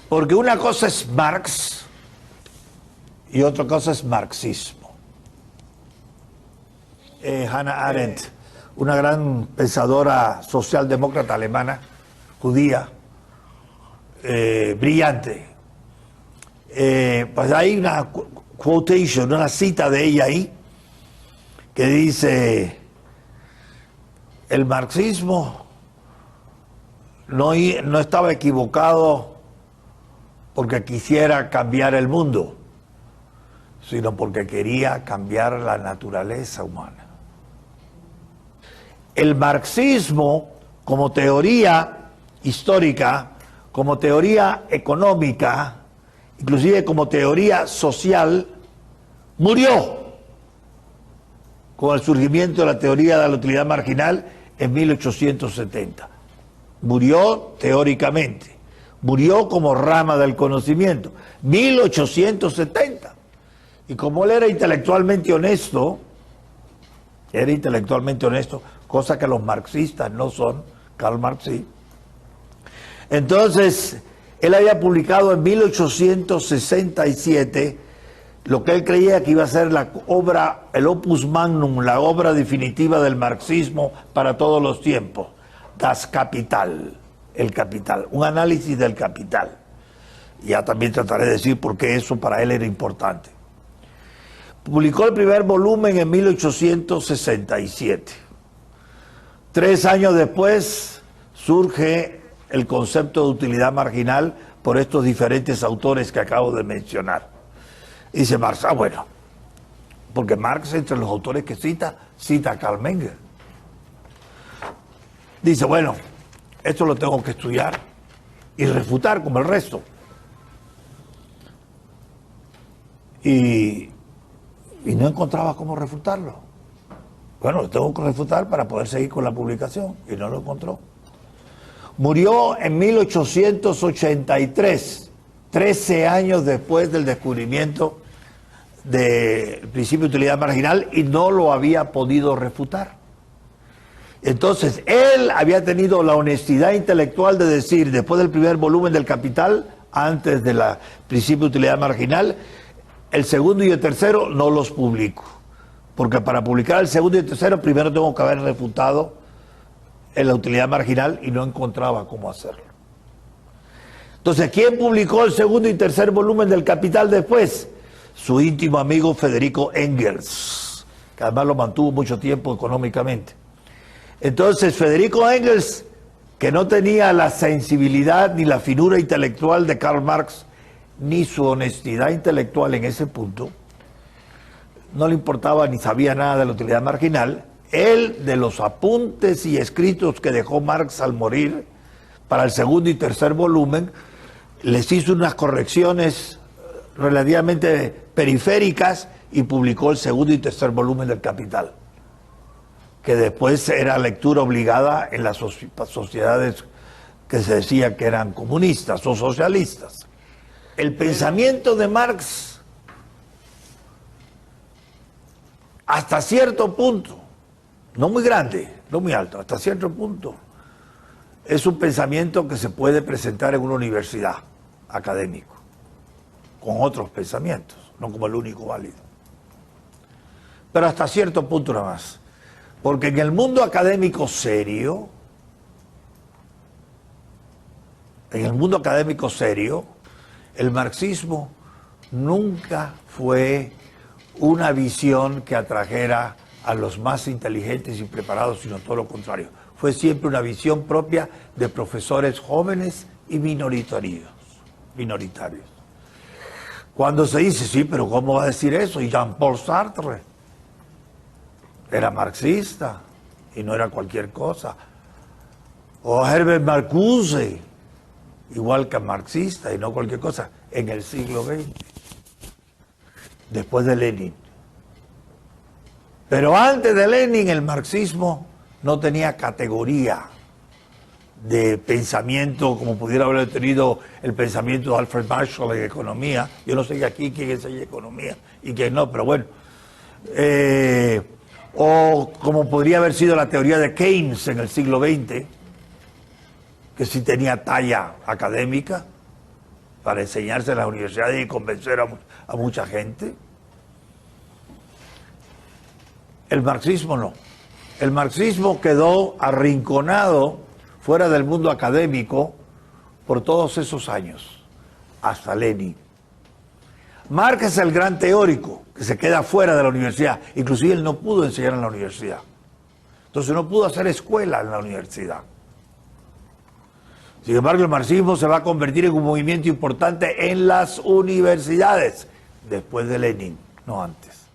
Porque una cosa es Marx y otra cosa es marxismo. Hannah Arendt, una gran pensadora socialdemócrata alemana, judía, brillante. Pues hay una quotation, una cita de ella ahí, que dice: el marxismo no estaba equivocado porque quisiera cambiar el mundo, sino porque quería cambiar la naturaleza humana. El marxismo, como teoría histórica, como teoría económica, inclusive como teoría social, murió con el surgimiento de la teoría de la utilidad marginal en 1870. Murió teóricamente, murió como rama del conocimiento, 1870. Y como él era intelectualmente honesto, cosa que los marxistas no son, Karl Marx sí. Entonces, él había publicado en 1867 lo que él creía que iba a ser la obra, el opus magnum, la obra definitiva del marxismo para todos los tiempos, Das Kapital, el Capital, un análisis del capital. Ya también trataré de decir por qué eso para él era importante. Publicó el primer volumen en 1867. 3 años después surge el concepto de utilidad marginal por estos diferentes autores que acabo de mencionar. Y dice Marx, bueno, porque Marx, entre los autores que cita a Karl Menger. Dice, bueno, esto lo tengo que estudiar y refutar como el resto. Y no encontraba cómo refutarlo. Bueno, lo tengo que refutar para poder seguir con la publicación, y no lo encontró. Murió en 1883, 13 años después del descubrimiento del principio de utilidad marginal, y no lo había podido refutar. Entonces, él había tenido la honestidad intelectual de decir, después del primer volumen del Capital, antes del principio de utilidad marginal, el segundo y el tercero no los publico, porque para publicar el segundo y el tercero primero tengo que haber refutado en la utilidad marginal, y no encontraba cómo hacerlo. Entonces, ¿quién publicó el segundo y tercer volumen del Capital después? Su íntimo amigo Federico Engels, que además lo mantuvo mucho tiempo económicamente. Entonces, Federico Engels, que no tenía la sensibilidad ni la finura intelectual de Karl Marx, ni su honestidad intelectual en ese punto, no le importaba ni sabía nada de la utilidad marginal. Él, de los apuntes y escritos que dejó Marx al morir para el segundo y tercer volumen, les hizo unas correcciones relativamente periféricas y publicó el segundo y tercer volumen del Capital, que después era lectura obligada en las sociedades que se decía que eran comunistas o socialistas. El pensamiento de Marx, hasta cierto punto, no muy grande, no muy alto, hasta cierto punto, es un pensamiento que se puede presentar en una universidad académico, con otros pensamientos, no como el único válido. Pero hasta cierto punto nada más. Porque en el mundo académico serio, el marxismo nunca fue una visión que atrajera a los más inteligentes y preparados, sino todo lo contrario. Fue siempre una visión propia de profesores jóvenes y minoritarios. Cuando se dice, sí, pero ¿cómo va a decir eso? Y Jean-Paul Sartre era marxista y no era cualquier cosa. O Herbert Marcuse, igual que marxista y no cualquier cosa, en el siglo XX, después de Lenin. Pero antes de Lenin, el marxismo no tenía categoría de pensamiento como pudiera haber tenido el pensamiento de Alfred Marshall en economía. Yo no sé aquí quién es en economía y quién no, pero bueno. O como podría haber sido la teoría de Keynes en el siglo XX, que sí tenía talla académica, para enseñarse en las universidades y convencer a mucha gente. El marxismo no. El marxismo quedó arrinconado fuera del mundo académico por todos esos años, hasta Lenin. Marx es el gran teórico que se queda fuera de la universidad. Inclusive él no pudo enseñar en la universidad. Entonces no pudo hacer escuela en la universidad. Sin embargo, el marxismo se va a convertir en un movimiento importante en las universidades, después de Lenin, no antes.